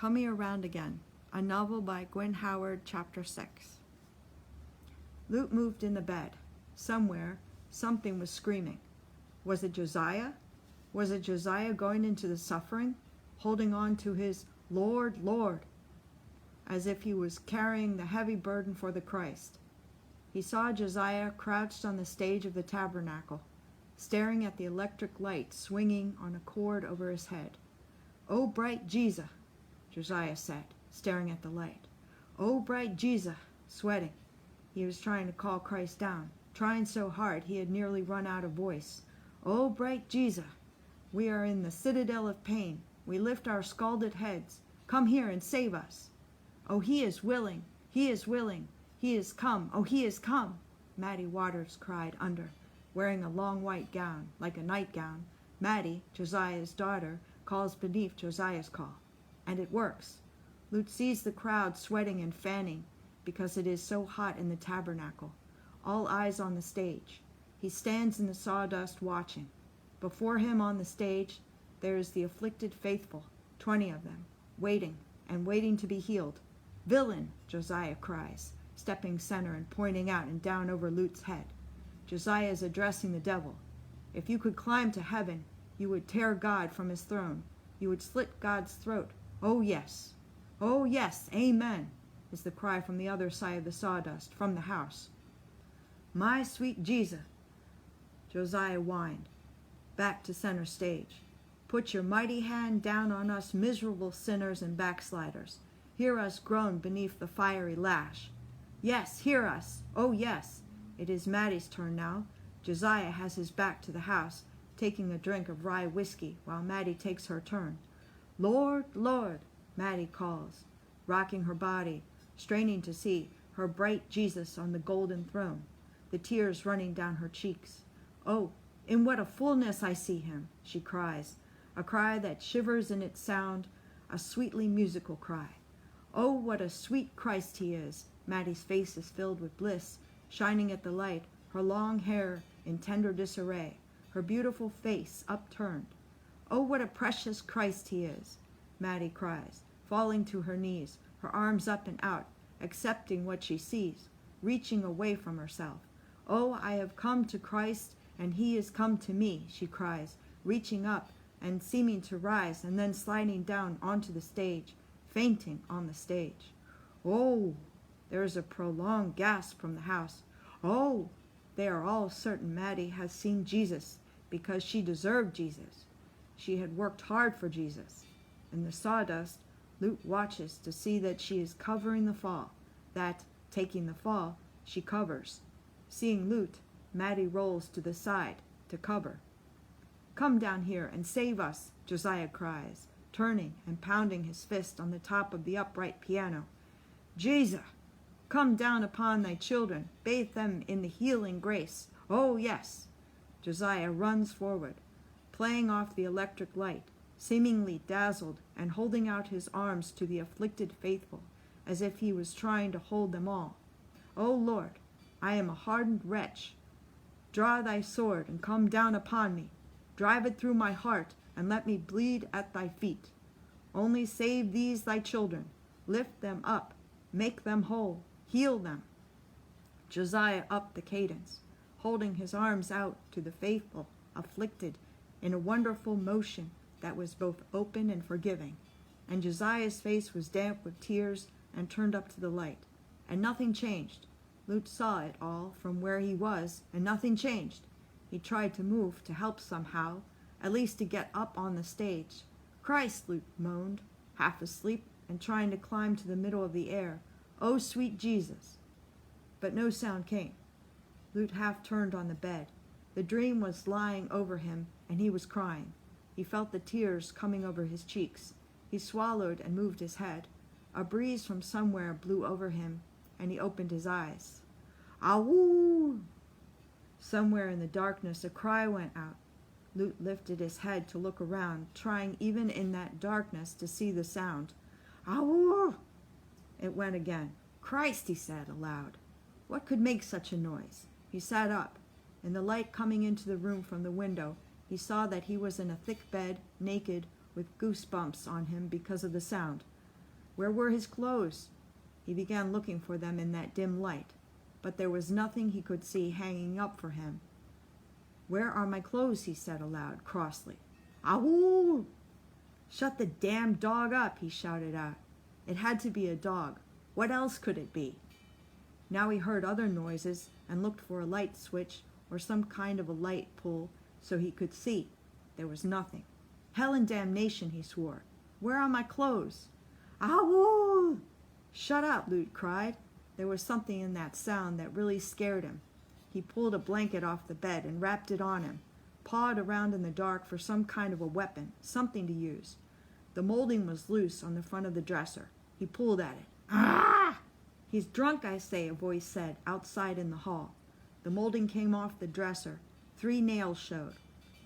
Coming Around Again, a novel by Gwyn, Chapter 6. Lute moved in the bed. Somewhere, something was screaming. Was it Josiah? Was it Josiah going into the suffering, holding on to his Lord, Lord, as if he was carrying the heavy burden for the Christ? He saw Josiah crouched on the stage of the tabernacle, staring at the electric light swinging on a cord over his head. "Oh, bright Jesus," Josiah said, staring at the light. "Oh, bright Jesus," sweating. He was trying to call Christ down, trying so hard he had nearly run out of voice. "Oh, bright Jesus, we are in the citadel of pain. We lift our scalded heads. Come here and save us." "Oh, he is willing. He is willing. He is come. Oh, he is come," Maddie Waters cried under, wearing a long white gown, like a nightgown. Maddie, Josiah's daughter, calls beneath Josiah's call. And it works. Lute sees the crowd sweating and fanning because it is so hot in the tabernacle. All eyes on the stage. He stands in the sawdust watching. Before him on the stage, there is the afflicted faithful, 20 of them, waiting and waiting to be healed. "Villain," Josiah cries, stepping center and pointing out and down over Lute's head. Josiah is addressing the devil. "If you could climb to heaven, you would tear God from his throne. You would slit God's throat. Oh, yes. Oh, yes. Amen," is the cry from the other side of the sawdust, from the house. "My sweet Jesus," Josiah whined, back to center stage. "Put your mighty hand down on us miserable sinners and backsliders. Hear us groan beneath the fiery lash. Yes, hear us. Oh, yes." It is Maddie's turn now. Josiah has his back to the house, taking a drink of rye whiskey while Maddie takes her turn. "Lord, Lord," Maddie calls, rocking her body, straining to see her bright Jesus on the golden throne, the tears running down her cheeks. "Oh, in what a fullness I see him," she cries, a cry that shivers in its sound, a sweetly musical cry. "Oh, what a sweet Christ he is." Maddie's face is filled with bliss, shining at the light, her long hair in tender disarray, her beautiful face upturned. "Oh, what a precious Christ he is," Maddie cries, falling to her knees, her arms up and out, accepting what she sees, reaching away from herself. "Oh, I have come to Christ, and he is come to me," she cries, reaching up and seeming to rise and then sliding down onto the stage, fainting on the stage. "Oh!" There is a prolonged gasp from the house. "Oh!" They are all certain Maddie has seen Jesus because she deserved Jesus. She had worked hard for Jesus. In the sawdust, Lute watches to see that she is covering the fall, that, taking the fall, she covers. Seeing Lute, Maddie rolls to the side to cover. "Come down here and save us," Josiah cries, turning and pounding his fist on the top of the upright piano. "Jesus, come down upon thy children, bathe them in the healing grace. Oh, yes." Josiah runs forward, playing off the electric light, seemingly dazzled and holding out his arms to the afflicted faithful, as if he was trying to hold them all. "Oh, Lord, I am a hardened wretch. Draw thy sword and come down upon me. Drive it through my heart and let me bleed at thy feet. Only save these thy children. Lift them up. Make them whole. Heal them." Josiah upped the cadence, holding his arms out to the faithful, afflicted, in a wonderful motion that was both open and forgiving. And Josiah's face was damp with tears and turned up to the light. And nothing changed. Lute saw it all from where he was, and nothing changed. He tried to move, to help somehow, at least to get up on the stage. "Christ," Lute moaned, half asleep and trying to climb to the middle of the air. "Oh, sweet Jesus." But no sound came. Lute half turned on the bed. The dream was lying over him, and he was crying. He felt the tears coming over his cheeks. He swallowed and moved his head. A breeze from somewhere blew over him, and he opened his eyes. "Awoo!" Somewhere in the darkness a cry went out. Lute lifted his head to look around, trying even in that darkness to see the sound. "Awoo!" It went again. "Christ," he said aloud. What could make such a noise? He sat up. In the light coming into the room from the window, he saw that he was in a thick bed, naked, with goosebumps on him because of the sound. Where were his clothes? He began looking for them in that dim light, but there was nothing he could see hanging up for him. "Where are my clothes?" he said aloud, crossly. "Ahoo!" "Shut the damned dog up," he shouted out. It had to be a dog. What else could it be? Now he heard other noises and looked for a light switch or some kind of a light pull so he could see. There was nothing. "Hell and damnation," he swore. "Where are my clothes?" "Ahoo!" "Shut up," Lute cried. There was something in that sound that really scared him. He pulled a blanket off the bed and wrapped it on him, pawed around in the dark for some kind of a weapon, something to use. The molding was loose on the front of the dresser. He pulled at it. "Ah!" "He's drunk, I say," a voice said, outside in the hall. The molding came off the dresser. 3 nails showed.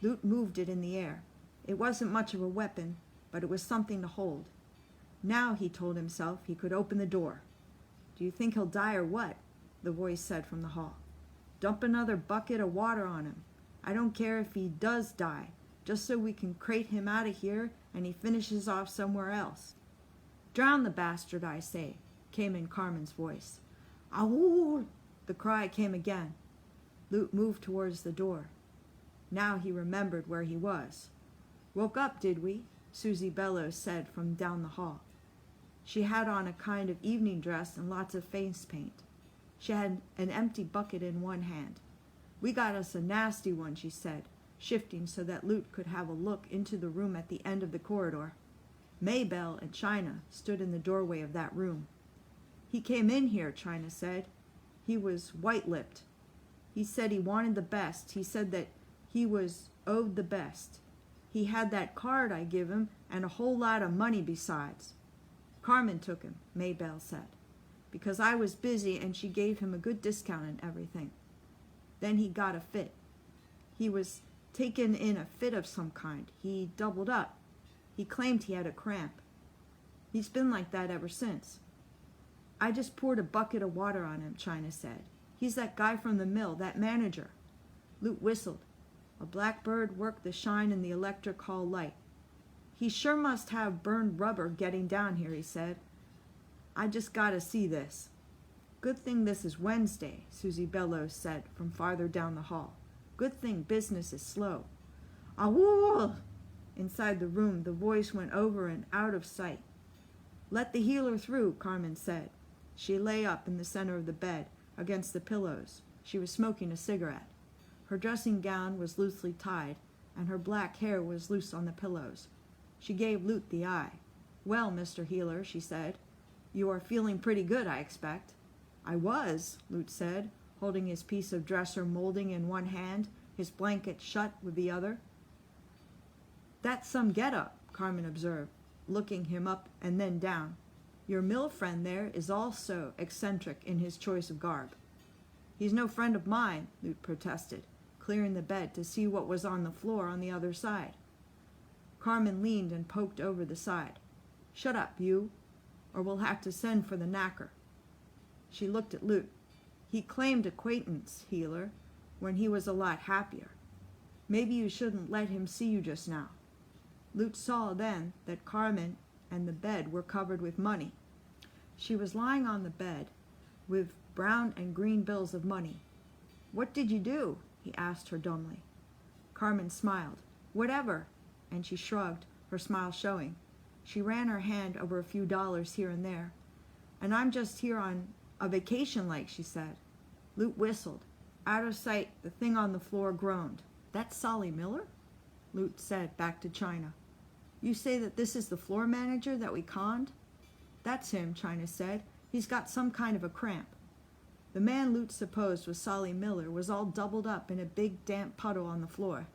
Lute moved it in the air. It wasn't much of a weapon, but it was something to hold. Now, he told himself, he could open the door. "Do you think he'll die or what?" the voice said from the hall. "Dump another bucket of water on him. I don't care if he does die, just so we can crate him out of here and he finishes off somewhere else." "Drown the bastard, I say," came in Carmen's voice. "Ahoo!" The cry came again. Lute moved towards the door. Now he remembered where he was. "Woke up, did we?" Susie Bellows said from down the hall. She had on a kind of evening dress and lots of face paint. She had an empty bucket in one hand. "We got us a nasty one," she said, shifting so that Lute could have a look into the room at the end of the corridor. Maybelle and China stood in the doorway of that room. "He came in here," China said. "He was white-lipped. He said he wanted the best. He said that he was owed the best. He had that card I give him and a whole lot of money besides." "Carmen took him," Maybelle said, "because I was busy and she gave him a good discount and everything. Then he got a fit. He was taken in a fit of some kind. He doubled up. He claimed he had a cramp. He's been like that ever since." "I just poured a bucket of water on him," China said. "He's that guy from the mill, that manager." Lute whistled. A blackbird worked the shine in the electric hall light. "He sure must have burned rubber getting down here," he said. "I just gotta see this." "Good thing this is Wednesday," Susie Bellows said from farther down the hall. "Good thing business is slow." "Ahoo!" Inside the room, the voice went over and out of sight. "Let the healer through," Carmen said. She lay up in the center of the bed, against the pillows. She was smoking a cigarette. Her dressing gown was loosely tied, and her black hair was loose on the pillows. She gave Lute the eye. "Well, Mr. Healer," she said, "you are feeling pretty good, I expect." "I was," Lute said, holding his piece of dresser molding in one hand, his blanket shut with the other. "That's some get-up," Carmen observed, looking him up and then down. "Your mill friend there is also eccentric in his choice of garb." "He's no friend of mine," Lute protested, clearing the bed to see what was on the floor on the other side. Carmen leaned and poked over the side. "Shut up, you, or we'll have to send for the knacker." She looked at Lute. "He claimed acquaintance, Healer, when he was a lot happier. Maybe you shouldn't let him see you just now." Lute saw then that Carmen and the bed were covered with money. She was lying on the bed with brown and green bills of money. "What did you do?" he asked her dumbly. Carmen smiled. "Whatever," and she shrugged, her smile showing. She ran her hand over a few dollars here and there. "And I'm just here on a vacation like," she said. Lute whistled. Out of sight, the thing on the floor groaned. "That's Solly Miller?" Lute said back to China. "You say that this is the floor manager that we conned?" "That's him," China said. "He's got some kind of a cramp." The man Lute supposed was Solly Miller was all doubled up in a big damp puddle on the floor.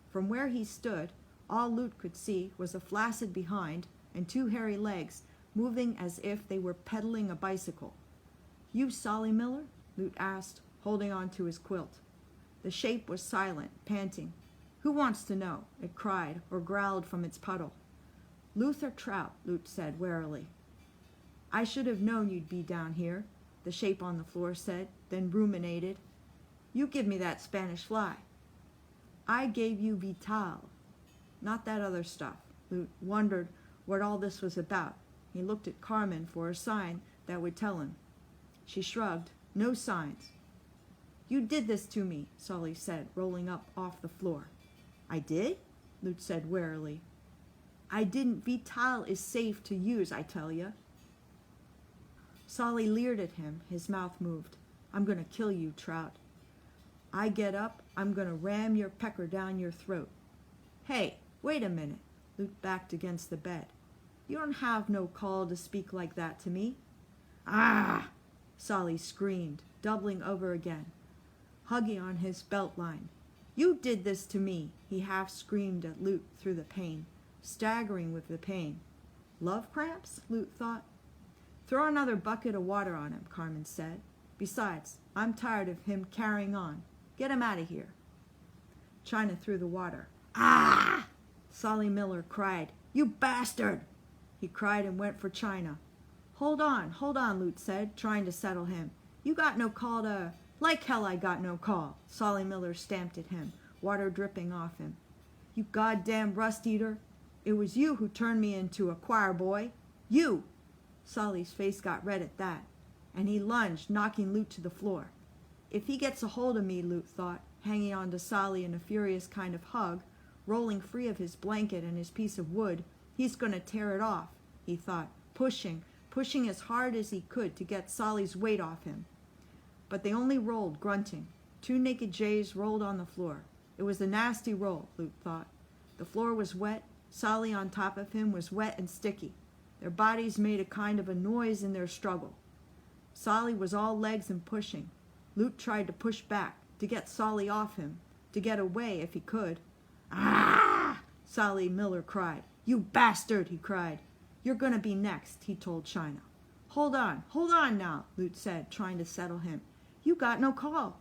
From where he stood, all Lute could see was a flaccid behind and 2 hairy legs moving as if they were pedaling a bicycle. "You Solly Miller?" Lute asked, holding on to his quilt. The shape was silent, panting. "Who wants to know?" it cried or growled from its puddle. "Luther Trout," Lute said warily. "I should have known you'd be down here," the shape on the floor said, then ruminated. "You give me that Spanish fly." "I gave you Vital, not that other stuff." Lute wondered what all this was about. He looked at Carmen for a sign that would tell him. She shrugged. No signs. You did this to me, Solly said, rolling up off the floor. I did? Lute said warily. I didn't. Vital is safe to use, I tell you. Solly leered at him. His mouth moved. I'm going to kill you, Trout. I get up, I'm going to ram your pecker down your throat. Hey, wait a minute. Lute backed against the bed. You don't have no call to speak like that to me. Ah! Solly screamed, doubling over again, hugging on his belt line. You did this to me, he half screamed at Lute through the pain, staggering with the pain. Love cramps? Lute thought. Throw another bucket of water on him, Carmen said. Besides, I'm tired of him carrying on. Get him out of here. China threw the water. Ah! Solly Miller cried. You bastard! He cried and went for China. Hold on, Lute said, trying to settle him. You got no call to... Like hell I got no call. Solly Miller stamped at him, water dripping off him. You goddamn rust-eater. It was you who turned me into a choir boy. You! Solly's face got red at that, and he lunged, knocking Lute to the floor. If he gets a hold of me, Lute thought, hanging on to Solly in a furious kind of hug, rolling free of his blanket and his piece of wood, he's going to tear it off, he thought, pushing as hard as he could to get Solly's weight off him. But they only rolled, grunting. 2 naked jays rolled on the floor. It was a nasty roll, Lute thought. The floor was wet. Solly on top of him was wet and sticky. Their bodies made a kind of a noise in their struggle. Solly was all legs and pushing. Lute tried to push back, to get Solly off him, to get away if he could. Ah! Solly Miller cried. You bastard, he cried. You're going to be next, he told China. Hold on now, Lute said, trying to settle him. You got no call.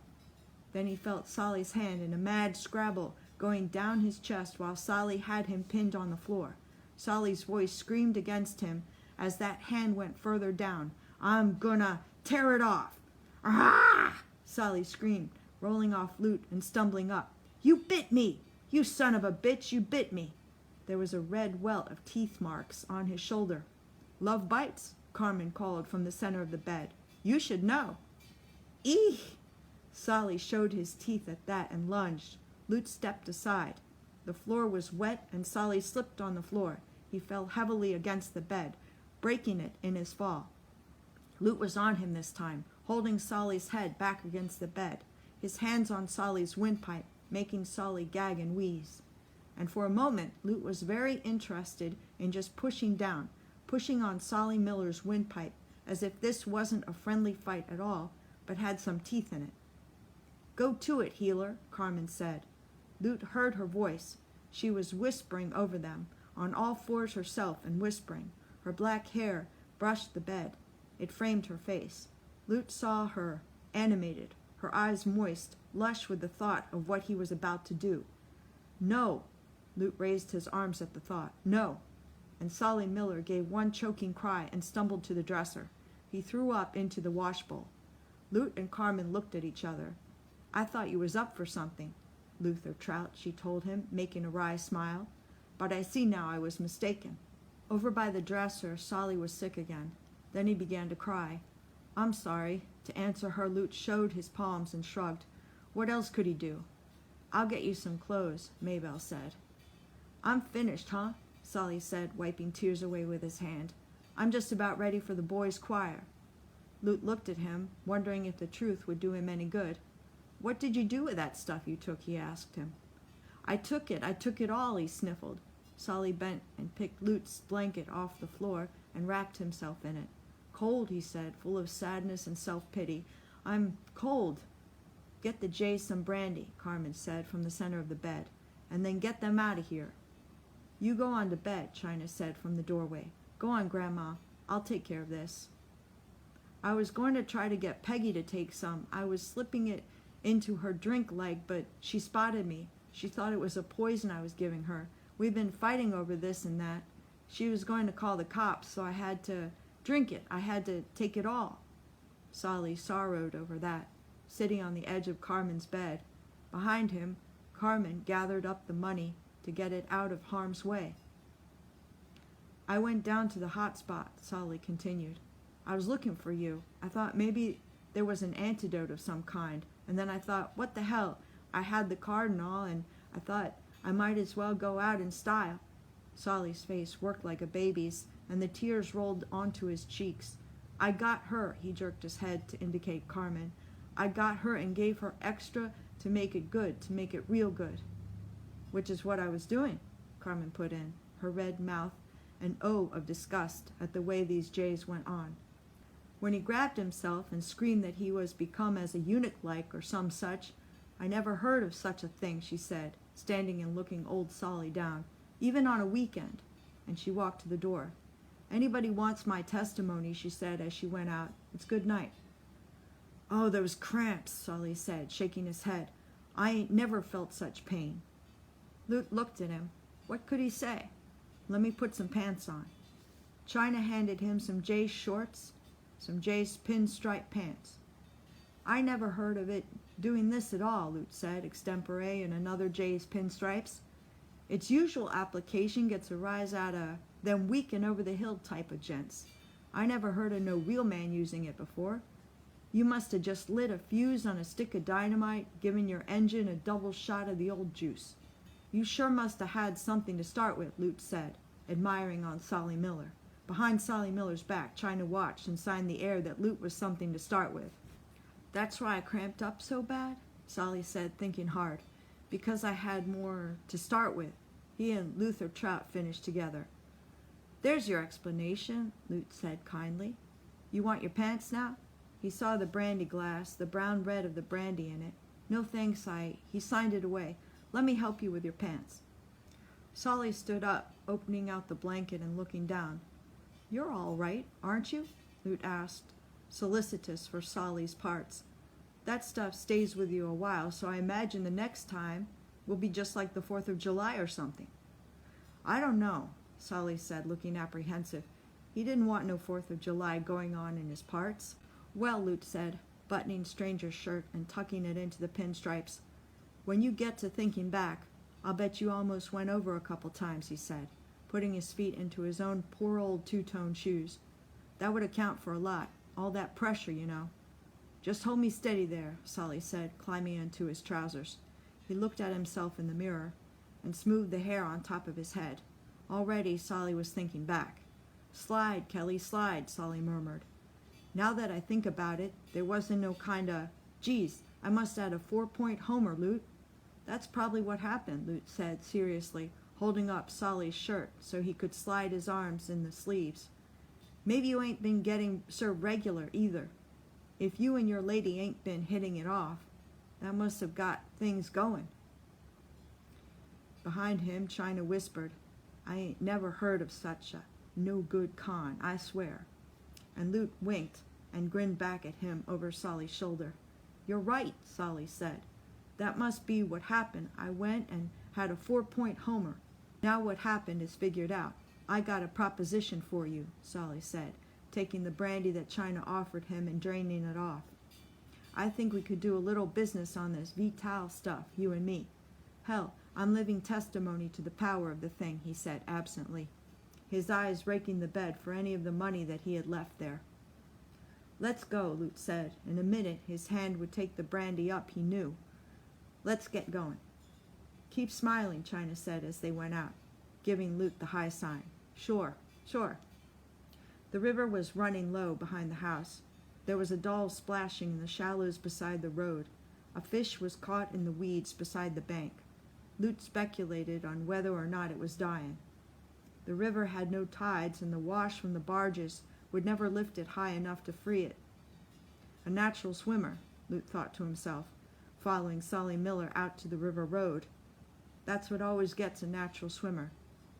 Then he felt Solly's hand in a mad scrabble going down his chest while Solly had him pinned on the floor. Solly's voice screamed against him as that hand went further down. I'm gonna tear it off. Ah! Solly screamed, rolling off Lute and stumbling up. You bit me! You son of a bitch, you bit me! There was a red welt of teeth marks on his shoulder. Love bites? Carmen called from the center of the bed. You should know. Eeh! Solly showed his teeth at that and lunged. Lute stepped aside. The floor was wet and Solly slipped on the floor. He fell heavily against the bed, breaking it in his fall. Lute was on him this time, holding Solly's head back against the bed, his hands on Solly's windpipe, making Solly gag and wheeze. And for a moment, Lute was very interested in just pushing down, pushing on Solly Miller's windpipe, as if this wasn't a friendly fight at all, but had some teeth in it. Go to it, healer, Carmen said. Lute heard her voice. She was whispering over them, on all fours herself and whispering. Her black hair brushed the bed. It framed her face. Lute saw her, animated, her eyes moist, lush with the thought of what he was about to do. No! Lute raised his arms at the thought. No! And Solly Miller gave one choking cry and stumbled to the dresser. He threw up into the washbowl. Lute and Carmen looked at each other. I thought you was up for something, Luther Trout, she told him, making a wry smile. But I see now I was mistaken. Over by the dresser, Solly was sick again. Then he began to cry. I'm sorry. To answer her, Lute showed his palms and shrugged. What else could he do? I'll get you some clothes, Maybelle said. I'm finished, huh? Solly said, wiping tears away with his hand. I'm just about ready for the boys' choir. Lute looked at him, wondering if the truth would do him any good. What did you do with that stuff you took? He asked him. I took it all, he sniffled. Solly bent and picked Lute's blanket off the floor and wrapped himself in it. Cold, he said, full of sadness and self-pity. I'm cold. Get the Jays some brandy, Carmen said from the center of the bed, and then get them out of here. You go on to bed, China said from the doorway. Go on, Grandma. I'll take care of this. I was going to try to get Peggy to take some. I was slipping it into her drink leg, but she spotted me. She thought it was a poison I was giving her. We've been fighting over this and that. She was going to call the cops, so I had to drink it. I had to take it all. Solly sorrowed over that, sitting on the edge of Carmen's bed. Behind him, Carmen gathered up the money to get it out of harm's way. I went down to the hot spot, Solly continued. I was looking for you. I thought maybe there was an antidote of some kind, and then I thought, what the hell? I had the card and all, and I thought I might as well go out in style. Solly's face worked like a baby's, and the tears rolled onto his cheeks. I got her, he jerked his head to indicate Carmen. I got her and gave her extra to make it good, to make it real good. Which is what I was doing, Carmen put in, her red mouth an O of disgust at the way these jays went on. When he grabbed himself and screamed that he was become as a eunuch-like or some such, I never heard of such a thing, she said, standing and looking old Solly down, even on a weekend, and she walked to the door. Anybody wants my testimony, she said as she went out. It's good night. Oh, those cramps, Solly said, shaking his head. I ain't never felt such pain. Lute looked at him. What could he say? Let me put some pants on. China handed him some Jay's shorts, some Jay's pinstripe pants. I never heard of it doing this at all, Lute said, extempore and another Jay's pinstripes. Its usual application gets a rise out of them weak and over-the-hill type of gents. I never heard of no real man using it before. You must have just lit a fuse on a stick of dynamite, giving your engine a double shot of the old juice. You sure must have had something to start with, Lute said, admiring on Solly Miller. Behind Solly Miller's back, China watched and signed the air that Lute was something to start with. That's why I cramped up so bad, Solly said, thinking hard. Because I had more to start with. He and Luther Trout finished together. There's your explanation, Lute said kindly. You want your pants now? He saw the brandy glass, the brown red of the brandy in it. No thanks, he signed it away. Let me help you with your pants. Solly stood up, opening out the blanket and looking down. You're all right, aren't you? Lute asked, solicitous for Solly's parts. That stuff stays with you a while, so I imagine the next time will be just like the 4th of July or something. I don't know, Solly said, looking apprehensive. He didn't want no 4th of July going on in his parts. Well, Lute said, buttoning Stranger's shirt and tucking it into the pinstripes. When you get to thinking back, I'll bet you almost went over a couple times, he said, putting his feet into his own poor old two-tone shoes. That would account for a lot, all that pressure, you know. Just hold me steady there, Solly said, climbing into his trousers. He looked at himself in the mirror and smoothed the hair on top of his head. Already, Solly was thinking back. Slide, Kelly, slide, Solly murmured. Now that I think about it, there wasn't no kind of, geez, I must add a 4-point homer, Lute. That's probably what happened, Lute said seriously, holding up Solly's shirt so he could slide his arms in the sleeves. Maybe you ain't been getting so regular either. If you and your lady ain't been hitting it off, that must have got things going. Behind him, China whispered, I ain't never heard of such a no-good con, I swear. And Lute winked and grinned back at him over Solly's shoulder. You're right, Solly said. That must be what happened. I went and had a 4-point homer. Now what happened is figured out. I got a proposition for you, Solly said, taking the brandy that China offered him and draining it off. I think we could do a little business on this Vital stuff, you and me. Hell, I'm living testimony to the power of the thing, he said absently, his eyes raking the bed for any of the money that he had left there. Let's go, Lute said. In a minute his hand would take the brandy up, he knew. Let's get going. Keep smiling, China said as they went out, giving Lute the high sign. Sure, sure. The river was running low behind the house. There was a dull splashing in the shallows beside the road. A fish was caught in the weeds beside the bank. Lute speculated on whether or not it was dying. The river had no tides, and the wash from the barges would never lift it high enough to free it. A natural swimmer, Lute thought to himself, following Solly Miller out to the river road. That's what always gets a natural swimmer.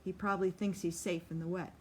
He probably thinks he's safe in the wet.